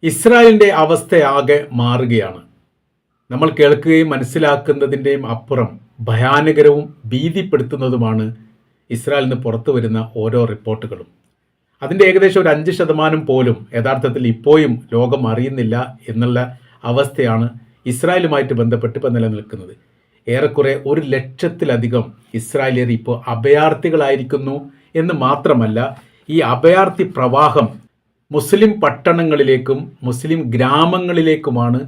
ഇസ്രായേലിൻ്റെ അവസ്ഥയാകെ മാറുകയാണ്. നമ്മൾ കേൾക്കുകയും മനസ്സിലാക്കുന്നതിൻ്റെയും അപ്പുറം ഭയാനകരവും ഭീതിപ്പെടുത്തുന്നതുമാണ് ഇസ്രായേലിൽ നിന്ന് പുറത്തു വരുന്ന ഓരോ റിപ്പോർട്ടുകളും. അതിൻ്റെ ഏകദേശം ഒരു 5% പോലും യഥാർത്ഥത്തിൽ ഇപ്പോഴും ലോകം അറിയുന്നില്ല എന്നുള്ള അവസ്ഥയാണ് ഇസ്രായേലുമായിട്ട് ബന്ധപ്പെട്ട് ഇപ്പോൾ നിലനിൽക്കുന്നത്. ഏറെക്കുറെ 100,000-ലധികം ഇസ്രായേലിയർ ഇപ്പോൾ അഭയാർത്ഥികളായിരിക്കുന്നു എന്ന് മാത്രമല്ല, ഈ അഭയാർത്ഥി പ്രവാഹം മുസ്ലിം പട്ടണങ്ങളിലേക്കും മുസ്ലിം ഗ്രാമങ്ങളിലേക്കുമാണ്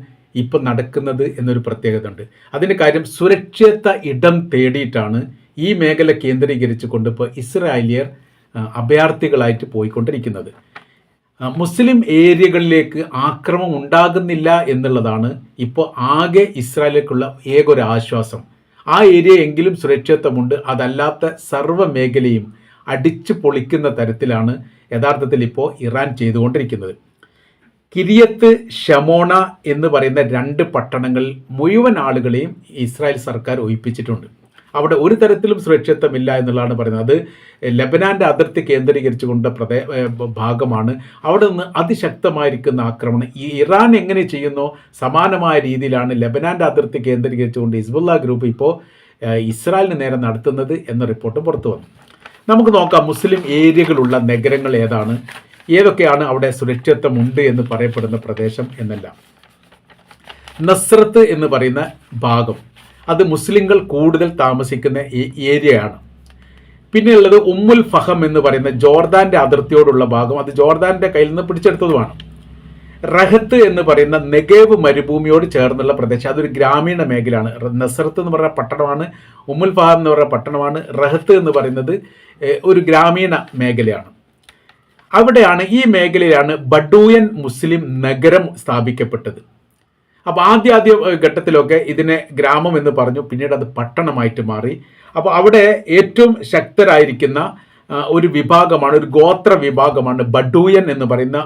ഇപ്പം നടക്കുന്നത് എന്നൊരു പ്രത്യേകത ഉണ്ട്. അതിൻ്റെ കാര്യം, സുരക്ഷിത ഇടം തേടിയിട്ടാണ് ഈ മേഖല കേന്ദ്രീകരിച്ചുകൊണ്ട് ഇപ്പോൾ ഇസ്രായേലിയർ അഭയാർത്ഥികളായിട്ട് പോയിക്കൊണ്ടിരിക്കുന്നത്. മുസ്ലിം ഏരിയകളിലേക്ക് ആക്രമണം ഉണ്ടാകുന്നില്ല എന്നുള്ളതാണ് ഇപ്പോൾ ആകെ ഇസ്രായേലിലേക്കുള്ള ഏകൊരു ആശ്വാസം. ആ ഏരിയ എങ്കിലും സുരക്ഷിതത്വമുണ്ട്. അതല്ലാത്ത സർവ്വ മേഖലയും അടിച്ചു പൊളിക്കുന്ന തരത്തിലാണ് യഥാർത്ഥത്തിൽ ഇപ്പോൾ ഇറാൻ ചെയ്തുകൊണ്ടിരിക്കുന്നത്. കിരിയത്ത് ഷമോണ എന്ന് പറയുന്ന 2 പട്ടണങ്ങളിൽ മുഴുവൻ ആളുകളെയും ഇസ്രായേൽ സർക്കാർ ഒഴിപ്പിച്ചിട്ടുണ്ട്. അവിടെ ഒരു തരത്തിലും സുരക്ഷിതത്വമില്ല എന്നുള്ളതാണ് പറയുന്നത്. അത് ലെബനാൻ്റെ അതിർത്തി കേന്ദ്രീകരിച്ചുകൊണ്ട് ഭാഗമാണ്. അവിടെ നിന്ന് അതിശക്തമായിരിക്കുന്ന ആക്രമണം ഇറാൻ എങ്ങനെ ചെയ്യുന്നോ സമാനമായ രീതിയിലാണ് ലെബനാൻ്റെ അതിർത്തി കേന്ദ്രീകരിച്ചുകൊണ്ട് ഹിസ്ബുള്ള ഗ്രൂപ്പ് ഇപ്പോൾ ഇസ്രായേലിന് നേരെ നടത്തുന്നത് എന്ന റിപ്പോർട്ട് പുറത്തു വന്നു. നമുക്ക് നോക്കാം മുസ്ലിം ഏരിയകളുള്ള നഗരങ്ങൾ ഏതാണ്, ഏതൊക്കെയാണ് അവിടെ സുരക്ഷിതത്വമുണ്ട് എന്ന് പറയപ്പെടുന്ന പ്രദേശം എന്നെല്ലാം. നസ്രത്ത് എന്ന് പറയുന്ന ഭാഗം അത് മുസ്ലിങ്ങൾ കൂടുതൽ താമസിക്കുന്ന ഏരിയയാണ്. പിന്നെയുള്ളത് ഉമ്മുൽ ഫഹം എന്ന് പറയുന്ന ജോർദാൻ്റെ അതിർത്തിയോടുള്ള ഭാഗം, അത് ജോർദാൻ്റെ കയ്യിൽ നിന്ന് പിടിച്ചെടുത്തതുമാണ്. റഹത്ത് എന്ന് പറയുന്ന നെഗേവ് മരുഭൂമിയോട് ചേർന്നുള്ള പ്രദേശം, അതൊരു ഗ്രാമീണ മേഖലയാണ്. നസ്രത്ത് എന്ന് പറയുന്ന പട്ടണമാണ്, ഉമ്മുൽ ഫഹം എന്ന് പറയുന്ന പട്ടണമാണ്. റഹത്ത് എന്ന് പറയുന്നത് ഒരു ഗ്രാമീണ മേഖലയാണ്. അവിടെയാണ്, ഈ മേഖലയിലാണ് ബഡൂയൻ മുസ്ലിം നഗരം സ്ഥാപിക്കപ്പെട്ടത്. അപ്പോൾ ആദ്യ ഘട്ടത്തിലൊക്കെ ഇതിനെ ഗ്രാമം എന്ന് പറഞ്ഞു, പിന്നീട് അത് പട്ടണമായിട്ട് മാറി. അപ്പോൾ അവിടെ ഏറ്റവും ശക്തരായിരിക്കുന്ന ഒരു വിഭാഗമാണ്, ഒരു ഗോത്ര വിഭാഗമാണ് ബഡൂയൻ എന്ന് പറയുന്ന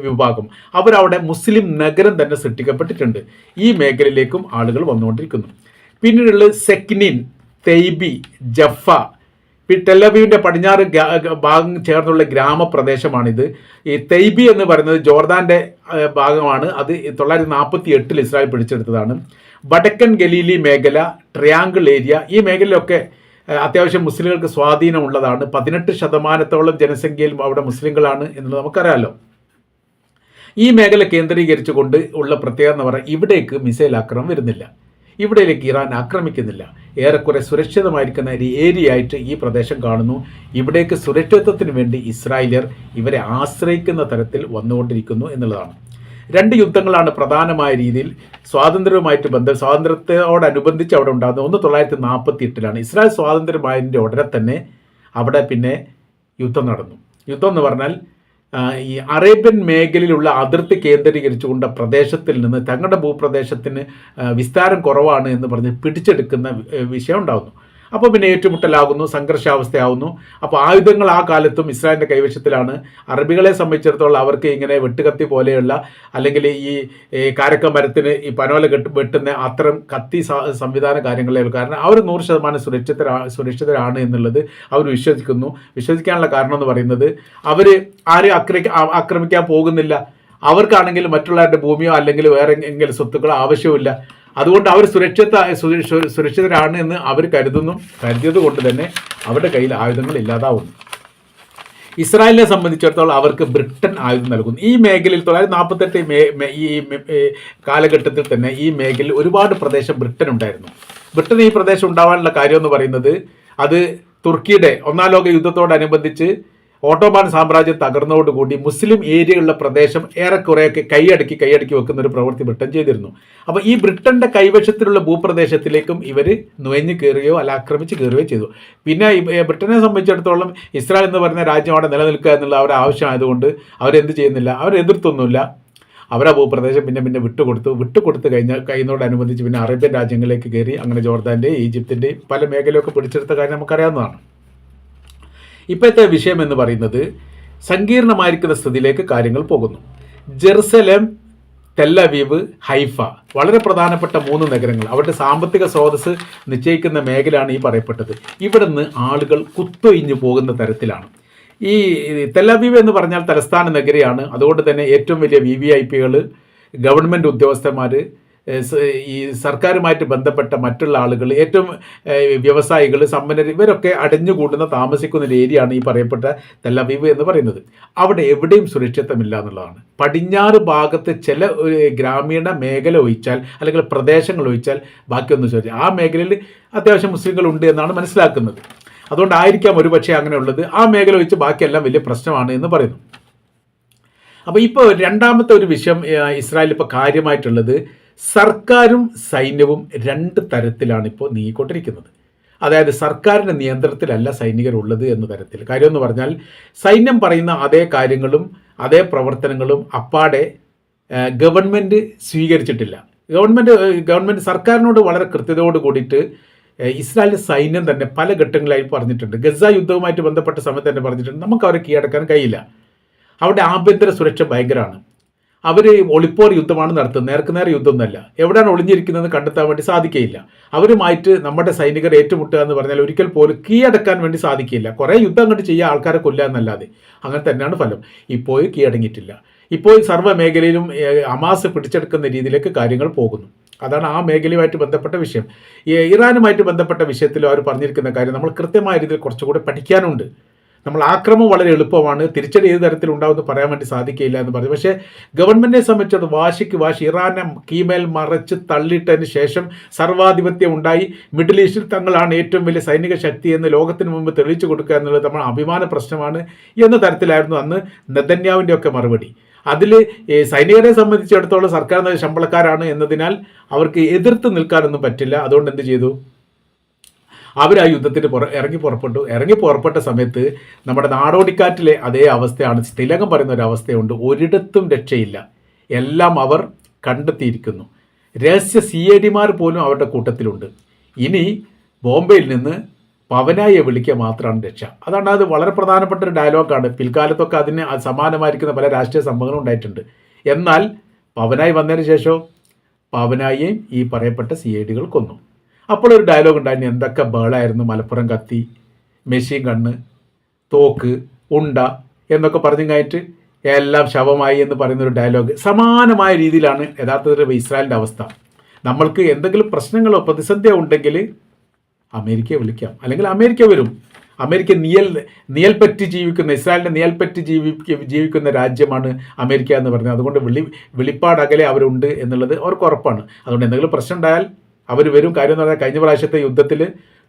വിഭാഗം. അവരവിടെ മുസ്ലിം നഗരം തന്നെ സൃഷ്ടിക്കപ്പെട്ടിട്ടുണ്ട്. ഈ മേഖലയിലേക്കും ആളുകൾ വന്നുകൊണ്ടിരിക്കുന്നു. പിന്നീടുള്ളത് സെക്നിൻ, തെയ്ബി, ജഫ, ടെലവീവിൻ്റെ പടിഞ്ഞാറ് ഭാഗം ചേർന്നുള്ള ഗ്രാമപ്രദേശമാണിത്. ഈ തെയ്ബി എന്ന് പറയുന്നത് ജോർദാൻ്റെ ഭാഗമാണ്. അത് 948 ഇസ്രായേൽ പിടിച്ചെടുത്തതാണ്. വടക്കൻ ഗലീലി മേഖല, ട്രയാങ്കിൾ ഏരിയ, ഈ മേഖലയിലൊക്കെ അത്യാവശ്യം മുസ്ലിങ്ങൾക്ക് സ്വാധീനമുള്ളതാണ്. 18% ജനസംഖ്യയിൽ അവിടെ മുസ്ലിങ്ങളാണ് എന്നുള്ളത് നമുക്കറിയാമല്ലോ. ഈ മേഖല കേന്ദ്രീകരിച്ചുകൊണ്ട് ഉള്ള പ്രത്യേകത എന്ന് പറഞ്ഞാൽ, ഇവിടേക്ക് മിസൈൽ ആക്രമണം വരുന്നില്ല, ഇവിടേക്ക് ഇറാൻ ആക്രമിക്കുന്നില്ല. ഏറെക്കുറെ സുരക്ഷിതമായിരിക്കുന്ന ഒരു ഏരിയ ആയിട്ട് ഈ പ്രദേശം കാണുന്നു. ഇവിടേക്ക് സുരക്ഷിതത്വത്തിന് വേണ്ടി ഇസ്രായേലിയർ ഇവരെ ആശ്രയിക്കുന്ന തരത്തിൽ വന്നുകൊണ്ടിരിക്കുന്നു എന്നുള്ളതാണ്. 2 യുദ്ധങ്ങളാണ് പ്രധാനമായ രീതിയിൽ സ്വാതന്ത്ര്യത്തോടനുബന്ധിച്ച് അവിടെ ഉണ്ടാകുന്നത്. ഒന്ന് 1948 ഇസ്രായേൽ സ്വാതന്ത്ര്യമായതിൻ്റെ ഉടനെ തന്നെ അവിടെ പിന്നെ യുദ്ധം നടന്നു. യുദ്ധം എന്ന് പറഞ്ഞാൽ ഈ അറേബ്യൻ മേഖലയിലുള്ള അതിർത്തി കേന്ദ്രീകരിച്ചുകൊണ്ട് പ്രദേശത്തിൽ നിന്ന് തങ്ങളുടെ ഭൂപ്രദേശത്തിന് വിസ്താരം കുറവാണ് എന്ന് പറഞ്ഞ് പിടിച്ചെടുക്കുന്ന വിഷയം ഉണ്ടാകുന്നു. അപ്പോൾ പിന്നെ ഏറ്റുമുട്ടലാകുന്നു, സംഘർഷാവസ്ഥയാവുന്നു. അപ്പോൾ ആയുധങ്ങൾ ആ കാലത്തും ഇസ്രായേലിൻ്റെ കൈവശത്തിലാണ്. അറബികളെ സംബന്ധിച്ചിടത്തോളം അവർക്ക് ഇങ്ങനെ വെട്ടുകത്തി പോലെയുള്ള, അല്ലെങ്കിൽ ഈ കാരക്ക മരത്തിന് ഈ പനോല വെട്ടുന്ന അത്തരം കത്തി സംവിധാന കാര്യങ്ങളെ, കാരണം അവർ 100% സുരക്ഷിതരാണ് എന്നുള്ളത് അവർ വിശ്വസിക്കുന്നു. വിശ്വസിക്കാനുള്ള കാരണം എന്ന് പറയുന്നത്, അവർ ആരും ആക്രമിക്കാൻ പോകുന്നില്ല. അവർക്കാണെങ്കിൽ മറ്റുള്ളവരുടെ ഭൂമിയോ അല്ലെങ്കിൽ വേറെ എങ്കിലും സ്വത്തുക്കളോ ആവശ്യമില്ല. അതുകൊണ്ട് അവർ സുരക്ഷിതരാണ് എന്ന് അവർ കരുതിയത് കൊണ്ട് തന്നെ അവരുടെ കയ്യിൽ ആയുധങ്ങൾ ഇല്ലാതാവുന്നു. ഇസ്രായേലിനെ സംബന്ധിച്ചിടത്തോളം അവർക്ക് ബ്രിട്ടൻ ആയുധം നൽകുന്നു. ഈ മേഖലയിൽ 1948 ഈ കാലഘട്ടത്തിൽ തന്നെ ഈ മേഖലയിൽ ഒരുപാട് പ്രദേശം ബ്രിട്ടൻ ഉണ്ടായിരുന്നു. ബ്രിട്ടൻ ഈ പ്രദേശം ഉണ്ടാവാനുള്ള കാര്യം എന്ന് പറയുന്നത്, അത് തുർക്കിയുടെ 1-ാം ലോക യുദ്ധത്തോടനുബന്ധിച്ച് ഓട്ടോമാൻ സാമ്രാജ്യം തകർന്നതോടുകൂടി മുസ്ലിം ഏരിയയുള്ള പ്രദേശം ഏറെക്കുറെയൊക്കെ കൈയടക്കി വെക്കുന്ന ഒരു പ്രവൃത്തി ബ്രിട്ടൻ ചെയ്തിരുന്നു. അപ്പോൾ ഈ ബ്രിട്ടൻ്റെ കൈവശത്തിലുള്ള ഭൂപ്രദേശത്തിലേക്കും ഇവർ നുഴഞ്ഞു കയറുകയോ അല്ല ആക്രമിച്ച് കയറുകയോ ചെയ്തു. പിന്നെ ബ്രിട്ടനെ സംബന്ധിച്ചിടത്തോളം ഇസ്രായേൽ എന്ന് പറയുന്ന രാജ്യം അവിടെ നിലനിൽക്കുക എന്നുള്ള അവരുടെ ആവശ്യമായതുകൊണ്ട് അവരെന്ത് ചെയ്യുന്നില്ല, അവരെതിർത്തൊന്നുമില്ല. അവരാ ഭൂപ്രദേശം പിന്നെ വിട്ടുകൊടുത്ത് കഴിയുന്നതോടനുബന്ധിച്ച് പിന്നെ അറേബ്യൻ രാജ്യങ്ങളിലേക്ക് കയറി. അങ്ങനെ ജോർദാൻ്റെയും ഈജിപ്തിൻ്റെയും പല മേഖലയൊക്കെ പിടിച്ചെടുത്ത കാര്യം നമുക്കറിയാവുന്നതാണ്. ഇപ്പോഴത്തെ വിഷയം എന്ന് പറയുന്നത്, സങ്കീർണമായിരിക്കുന്ന സ്ഥിതിയിലേക്ക് കാര്യങ്ങൾ പോകുന്നു. ജെറുസലേം, തെല്ലവീവ്, ഹൈഫ, വളരെ പ്രധാനപ്പെട്ട 3 നഗരങ്ങൾ. അവരുടെ സാമ്പത്തിക സ്രോതസ് നിശ്ചയിക്കുന്ന മേഖലയാണ് ഈ പറയപ്പെട്ടത്. ഇവിടെ നിന്ന് ആളുകൾ കുത്തൊഴിഞ്ഞു പോകുന്ന തരത്തിലാണ്. ഈ തെല്ലവീവ് എന്ന് പറഞ്ഞാൽ തലസ്ഥാന നഗരിയാണ്. അതുകൊണ്ട് തന്നെ ഏറ്റവും വലിയ VVIPകൾ, ഗവൺമെൻറ് ഉദ്യോഗസ്ഥന്മാർ, ഈ സർക്കാരുമായിട്ട് ബന്ധപ്പെട്ട മറ്റുള്ള ആളുകൾ, ഏറ്റവും വ്യവസായികൾ, സമ്പന്നർ, ഇവരൊക്കെ അടഞ്ഞുകൂടുന്ന താമസിക്കുന്ന ഒരു ഏരിയയാണ് ഈ പറയപ്പെട്ട തെല്ലവീവ് എന്ന് പറയുന്നത്. അവിടെ എവിടെയും സുരക്ഷിതമില്ല എന്നുള്ളതാണ്. പടിഞ്ഞാറ് ഭാഗത്ത് ചില ഒരു ഗ്രാമീണ മേഖല ഒഴിച്ചാൽ, അല്ലെങ്കിൽ പ്രദേശങ്ങൾ ഒഴിച്ചാൽ ബാക്കിയൊന്നും സുരക്ഷിത. ആ മേഖലയിൽ അത്യാവശ്യം മുസ്ലിങ്ങളുണ്ട് എന്നാണ് മനസ്സിലാക്കുന്നത്. അതുകൊണ്ടായിരിക്കാം ഒരുപക്ഷെ അങ്ങനെയുള്ളത്. ആ മേഖല ഒഴിച്ച് ബാക്കിയെല്ലാം വലിയ പ്രശ്നമാണ് എന്ന് പറയുന്നു. അപ്പോൾ ഇപ്പോൾ രണ്ടാമത്തെ ഒരു വിഷയം ഇസ്രായേലിൽ ഇപ്പോൾ കാര്യമായിട്ടുള്ളത്, സർക്കാരും സൈന്യവും രണ്ട് തരത്തിലാണ് ഇപ്പോൾ നീങ്ങിക്കൊണ്ടിരിക്കുന്നത്. അതായത് സർക്കാരിൻ്റെ നിയന്ത്രണത്തിലല്ല സൈനികരുള്ളത് എന്ന തരത്തിൽ. കാര്യം എന്ന് പറഞ്ഞാൽ സൈന്യം പറയുന്ന അതേ കാര്യങ്ങളും അതേ പ്രവർത്തനങ്ങളും അപ്പാടെ ഗവൺമെൻറ് സ്വീകരിച്ചിട്ടില്ല. ഗവൺമെൻറ് സർക്കാരിനോട് വളരെ കൃത്യതയോട് കൂടിയിട്ട് ഇസ്രായേലിൻ്റെ സൈന്യം തന്നെ പല ഘട്ടങ്ങളായി പറഞ്ഞിട്ടുണ്ട്. ഗസ യുദ്ധവുമായിട്ട് ബന്ധപ്പെട്ട സമയത്ത് തന്നെ പറഞ്ഞിട്ടുണ്ട്, നമുക്ക് അവരെ കീഴടക്കാൻ കഴിയില്ല. അവിടെ ആഭ്യന്തര സുരക്ഷ ഭയങ്കരമാണ്. അവർ ഒളിപ്പോർ യുദ്ധമാണ് നടത്തുന്നത്, നേർക്കുനേരെ യുദ്ധമൊന്നുമല്ല. എവിടെയാണ് ഒളിഞ്ഞിരിക്കുന്നത് കണ്ടെത്താൻ വേണ്ടി സാധിക്കുകയില്ല. അവരുമായിട്ട് നമ്മുടെ സൈനികർ ഏറ്റുമുട്ടുക എന്ന് പറഞ്ഞാൽ ഒരിക്കൽ പോലും കീഴടക്കാൻ വേണ്ടി സാധിക്കില്ല. കുറേ യുദ്ധം അങ്ങോട്ട് ചെയ്യുക, ആൾക്കാരെ കൊല്ലുക എന്നല്ലാതെ. അങ്ങനെ തന്നെയാണ് ഫലം. ഇപ്പോൾ കീഴടങ്ങിയിട്ടില്ല. ഇപ്പോൾ സർവ്വ മേഖലയിലും ഹമാസ് പിടിച്ചെടുക്കുന്ന രീതിയിലേക്ക് കാര്യങ്ങൾ പോകുന്നു. അതാണ് ആ മേഖലയുമായിട്ട് ബന്ധപ്പെട്ട വിഷയം. ഇറാനുമായിട്ട് ബന്ധപ്പെട്ട വിഷയത്തിൽ അവർ പറഞ്ഞിരിക്കുന്ന കാര്യം നമ്മൾ കൃത്യമായ രീതിയിൽ കുറച്ചുകൂടി പഠിക്കാനുണ്ട്. നമ്മൾ ആക്രമണം വളരെ എളുപ്പമാണ്, തിരിച്ചടി ഏത് തരത്തിലുണ്ടാവുമെന്ന് പറയാൻ വേണ്ടി സാധിക്കില്ല എന്ന് പറഞ്ഞു. പക്ഷേ ഗവൺമെൻറ്റിനെ സംബന്ധിച്ചത് വാശിക്ക് വാശി ഇറാനെ കീമേൽ മറച്ച് തള്ളിയിട്ടതിന് ശേഷം സർവാധിപത്യം ഉണ്ടായി. മിഡിൽ ഈസ്റ്റിൽ തങ്ങളാണ് ഏറ്റവും വലിയ സൈനിക ശക്തി എന്ന് ലോകത്തിന് മുമ്പ് തെളിയിച്ചു കൊടുക്കുക എന്നുള്ളത് നമ്മൾ അഭിമാന പ്രശ്നമാണ് എന്ന തരത്തിലായിരുന്നു അന്ന് നെതന്യാഹുവിൻ്റെ ഒക്കെ മറുപടി. അതിൽ സൈനികരെ സംബന്ധിച്ചിടത്തോളം സർക്കാർ ശമ്പളക്കാരാണ് എന്നതിനാൽ അവർക്ക് എതിർത്ത് നിൽക്കാനൊന്നും പറ്റില്ല. അതുകൊണ്ട് എന്ത് ചെയ്തു, അവർ ആ യുദ്ധത്തിന് ഇറങ്ങി പുറപ്പെട്ട സമയത്ത് നമ്മുടെ നാടോടിക്കാറ്റിലെ അതേ അവസ്ഥയാണ്. തിലകം പറയുന്ന ഒരു അവസ്ഥയുണ്ട്, ഒരിടത്തും രക്ഷയില്ല, എല്ലാം അവർ കണ്ടെത്തിയിരിക്കുന്നു. രഹസ്യ CIDമാർ പോലും അവരുടെ കൂട്ടത്തിലുണ്ട്. ഇനി ബോംബെയിൽ നിന്ന് പവനായെ വിളിക്കുക മാത്രമാണ് രക്ഷ. അതാണ് അത് വളരെ പ്രധാനപ്പെട്ട ഒരു ഡയലോഗാണ്. പിൽക്കാലത്തൊക്കെ അതിന് സമാനമായിരിക്കുന്ന പല രാഷ്ട്രീയ സംഭവങ്ങളും ഉണ്ടായിട്ടുണ്ട്. എന്നാൽ പവനായി വന്നതിന് ശേഷം പവനായെയും ഈ പറയപ്പെട്ട CIDകൾ കൊന്നു. അപ്പോൾ ഒരു ഡയലോഗ് ഉണ്ടായിരുന്നു, എന്തൊക്കെ ബേളായിരുന്നു, മലപ്പുറം കത്തി, മെഷീൻ ഗണ്ണ്, തോക്ക്, ഉണ്ട എന്നൊക്കെ പറഞ്ഞു കഴിഞ്ഞിട്ട് എല്ലാം ശവമായി എന്ന് പറയുന്നൊരു ഡയലോഗ്. സമാനമായ രീതിയിലാണ് യഥാർത്ഥത്തിൽ ഇസ്രായേലിൻ്റെ അവസ്ഥ. നമ്മൾക്ക് എന്തെങ്കിലും പ്രശ്നങ്ങളോ പ്രതിസന്ധിയോ ഉണ്ടെങ്കിൽ അമേരിക്കയെ വിളിക്കാം, അല്ലെങ്കിൽ അമേരിക്ക വരും. അമേരിക്ക നിയൽപ്പറ്റി ജീവിക്കുന്ന, ഇസ്രായേലിൻ്റെ നിയൽപ്പറ്റി ജീവിക്കുന്ന രാജ്യമാണ് അമേരിക്ക എന്ന് പറഞ്ഞത്. അതുകൊണ്ട് വെളിപ്പാടകലെ അവരുണ്ട് എന്നുള്ളത് അവർക്ക് ഉറപ്പാണ്. അതുകൊണ്ട് എന്തെങ്കിലും പ്രശ്നം ഉണ്ടായാൽ അവർ വരും. കാര്യം എന്ന് പറഞ്ഞാൽ കഴിഞ്ഞ പ്രാവശ്യത്തെ യുദ്ധത്തിൽ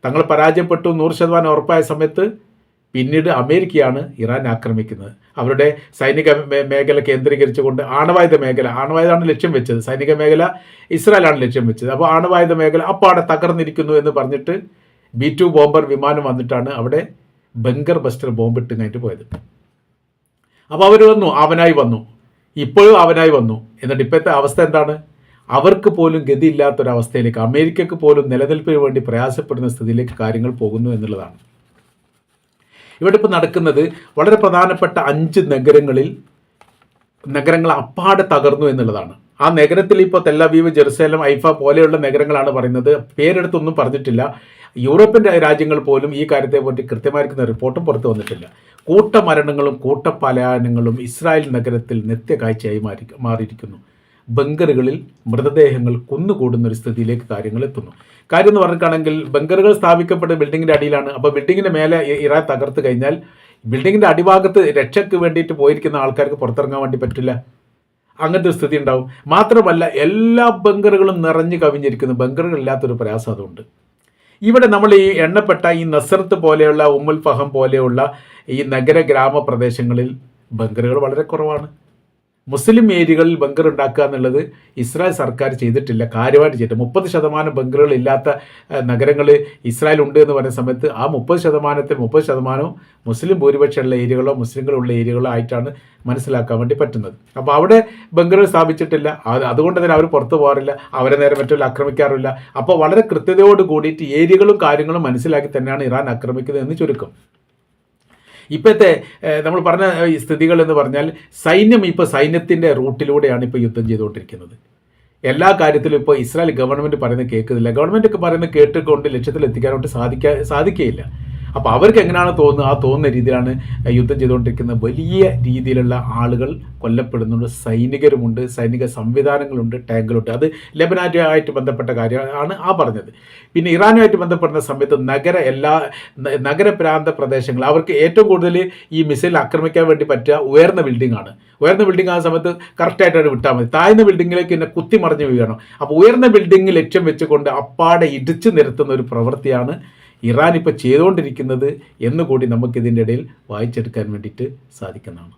തങ്ങൾ പരാജയപ്പെട്ടു 100% ഉറപ്പായ സമയത്ത് പിന്നീട് അമേരിക്കയാണ് ഇറാൻ ആക്രമിക്കുന്നത്. അവരുടെ സൈനിക മേഖല കേന്ദ്രീകരിച്ചുകൊണ്ട് ആണവായുധമാണ് ലക്ഷ്യം വെച്ചത്. സൈനിക മേഖല ഇസ്രായേലാണ് ലക്ഷ്യം വെച്ചത്. അപ്പോൾ ആണവായുധ മേഖല അപ്പാടെ തകർന്നിരിക്കുന്നു എന്ന് പറഞ്ഞിട്ട് B-2 ബോംബർ വിമാനം വന്നിട്ടാണ് അവിടെ ബങ്കർ ബസ്റ്റർ ബോംബിട്ട് കഴിഞ്ഞിട്ട് പോയത്. അപ്പോൾ അവർ അവനായി വന്നു, ഇപ്പോഴും അവനായി വന്നു. എന്നിട്ട് ഇപ്പോഴത്തെ അവസ്ഥ എന്താണ്? അവർക്ക് പോലും ഗതിയില്ലാത്തൊരവസ്ഥയിലേക്ക്, അമേരിക്കക്ക് പോലും നിലനിൽപ്പിന് വേണ്ടി പ്രയാസപ്പെടുന്ന സ്ഥിതിയിലേക്ക് കാര്യങ്ങൾ പോകുന്നു എന്നുള്ളതാണ്. ഇവിടെ ഇപ്പോൾ നടക്കുന്നത് വളരെ പ്രധാനപ്പെട്ട 5 നഗരങ്ങൾ അപ്പാടെ തകർന്നു എന്നുള്ളതാണ്. ആ നഗരത്തിൽ ഇപ്പോൾ തെല്ലവീവ്, ജെറുസലേം, ഹൈഫ പോലെയുള്ള നഗരങ്ങളാണ് പറയുന്നത്. പേരെടുത്തൊന്നും പറഞ്ഞിട്ടില്ല. യൂറോപ്യൻ രാജ്യങ്ങൾ പോലും ഈ കാര്യത്തെപ്പറ്റി കൃത്യമായിരിക്കുന്ന റിപ്പോർട്ടും പുറത്തു വന്നിട്ടില്ല. കൂട്ടമരണങ്ങളും കൂട്ടപലായനങ്ങളും ഇസ്രായേൽ നഗരത്തിൽ നിത്യകാഴ്ചയായി മാറിയിരിക്കുന്നു. ബങ്കറുകളിൽ മൃതദേഹങ്ങൾ കുന്നുകൂടുന്ന ഒരു സ്ഥിതിയിലേക്ക് കാര്യങ്ങൾ എത്തുന്നു. കാര്യം എന്ന് പറഞ്ഞിട്ടാണെങ്കിൽ ബങ്കറുകൾ സ്ഥാപിക്കപ്പെട്ട ബിൽഡിങ്ങിൻ്റെ അടിയിലാണ്. അപ്പോൾ ബിൽഡിങ്ങിൻ്റെ മേലെ ഇറാൻ തകർത്ത് കഴിഞ്ഞാൽ ബിൽഡിങ്ങിൻ്റെ അടിഭാഗത്ത് രക്ഷയ്ക്ക് വേണ്ടിയിട്ട് പോയിരിക്കുന്ന ആൾക്കാർക്ക് പുറത്തിറങ്ങാൻ വേണ്ടി പറ്റില്ല. അങ്ങനത്തെ ഒരു സ്ഥിതി ഉണ്ടാവും. മാത്രമല്ല എല്ലാ ബങ്കറുകളും നിറഞ്ഞു കവിഞ്ഞിരിക്കുന്നു. ബങ്കറുകളില്ലാത്തൊരു പ്രയാസം അതുകൊണ്ട്. ഇവിടെ നമ്മൾ ഈ എണ്ണപ്പെട്ട ഈ നസറത്ത് പോലെയുള്ള ഉമ്മുൽ ഫഹം പോലെയുള്ള ഈ നഗര ഗ്രാമപ്രദേശങ്ങളിൽ ബങ്കറുകൾ വളരെ കുറവാണ്. മുസ്ലിം ഏരിയകളിൽ ബങ്കർ ഉണ്ടാക്കുക എന്നുള്ളത് ഇസ്രായേൽ സർക്കാർ ചെയ്തിട്ടില്ല, കാര്യമായിട്ട് ചെയ്തിട്ട്. 30% ബങ്കറുകൾ ഇല്ലാത്ത നഗരങ്ങൾ ഇസ്രായേൽ ഉണ്ട് എന്ന് പറയുന്ന സമയത്ത് ആ 30% മുസ്ലിം ഭൂരിപക്ഷമുള്ള ഏരിയകളോ മുസ്ലിങ്ങളുള്ള ഏരിയകളോ ആയിട്ടാണ് മനസ്സിലാക്കാൻ വേണ്ടി പറ്റുന്നത്. അപ്പോൾ അവിടെ ബങ്കറുകൾ സ്ഥാപിച്ചിട്ടില്ല. അതുകൊണ്ട് തന്നെ അവർ പുറത്തു പോകാറില്ല, അവരെ നേരെ മറ്റുള്ള ആക്രമിക്കാറില്ല. അപ്പോൾ വളരെ കൃത്യതയോട് കൂടിയിട്ട് ഏരിയകളും കാര്യങ്ങളും മനസ്സിലാക്കി തന്നെയാണ് ഇറാൻ ആക്രമിക്കുന്നത് എന്ന് ചുരുക്കം. ഇപ്പോഴത്തെ നമ്മൾ പറഞ്ഞ സ്ഥിതികൾ എന്ന് പറഞ്ഞാൽ സൈന്യം ഇപ്പോൾ സൈന്യത്തിൻ്റെ റൂട്ടിലൂടെയാണ് ഇപ്പോൾ യുദ്ധം ചെയ്തുകൊണ്ടിരിക്കുന്നത്. എല്ലാ കാര്യത്തിലും ഇപ്പോൾ ഇസ്രായേൽ ഗവൺമെൻറ് പറയുന്നത് കേൾക്കുന്നില്ല. ഗവൺമെൻറ് ഒക്കെ പറയുന്നത് കേട്ടുകൊണ്ട് ലക്ഷ്യത്തിലെത്തിക്കാനായിട്ട് സാധിക്കുകയില്ല. അപ്പോൾ അവർക്ക് എങ്ങനെയാണ് തോന്നുന്നത്, ആ തോന്നുന്ന രീതിയിലാണ് യുദ്ധം ചെയ്തുകൊണ്ടിരിക്കുന്നത്. വലിയ രീതിയിലുള്ള ആളുകൾ കൊല്ലപ്പെടുന്നുണ്ട്, സൈനികരുമുണ്ട്, സൈനിക സംവിധാനങ്ങളുണ്ട്, ടാങ്കുകളുണ്ട്. അത് ലെബനാനുമായിട്ട് ബന്ധപ്പെട്ട കാര്യമാണ് ആ പറഞ്ഞത്. പിന്നെ ഇറാനുമായിട്ട് ബന്ധപ്പെടുന്ന സമയത്ത് നഗരപ്രാന്ത പ്രദേശങ്ങൾ അവർക്ക് ഏറ്റവും കൂടുതൽ ഈ മിസൈൽ ആക്രമിക്കാൻ വേണ്ടി പറ്റുക ഉയർന്ന ബിൽഡിംഗ് ആണ്. ഉയർന്ന ബിൽഡിംഗ് ആ സമയത്ത് കറക്റ്റായിട്ടാണ് വിട്ടാൽ മതി. താഴ്ന്ന ബിൽഡിങ്ങിലേക്ക് പിന്നെ കുത്തിമറിഞ്ഞ് വീഴണം. അപ്പോൾ ഉയർന്ന ബിൽഡിംഗ് ലക്ഷ്യം വെച്ചുകൊണ്ട് അപ്പാടെ ഇടിച്ചു നിരത്തുന്ന ഒരു പ്രവൃത്തിയാണ് ഇറാൻ ഇപ്പോൾ ചെയ്തുകൊണ്ടിരിക്കുന്നത് എന്നുകൂടി നമുക്കിതിൻ്റെ ഇടയിൽ വായിച്ചെടുക്കാൻ വേണ്ടിയിട്ട് സാധിക്കുന്നതാണ്.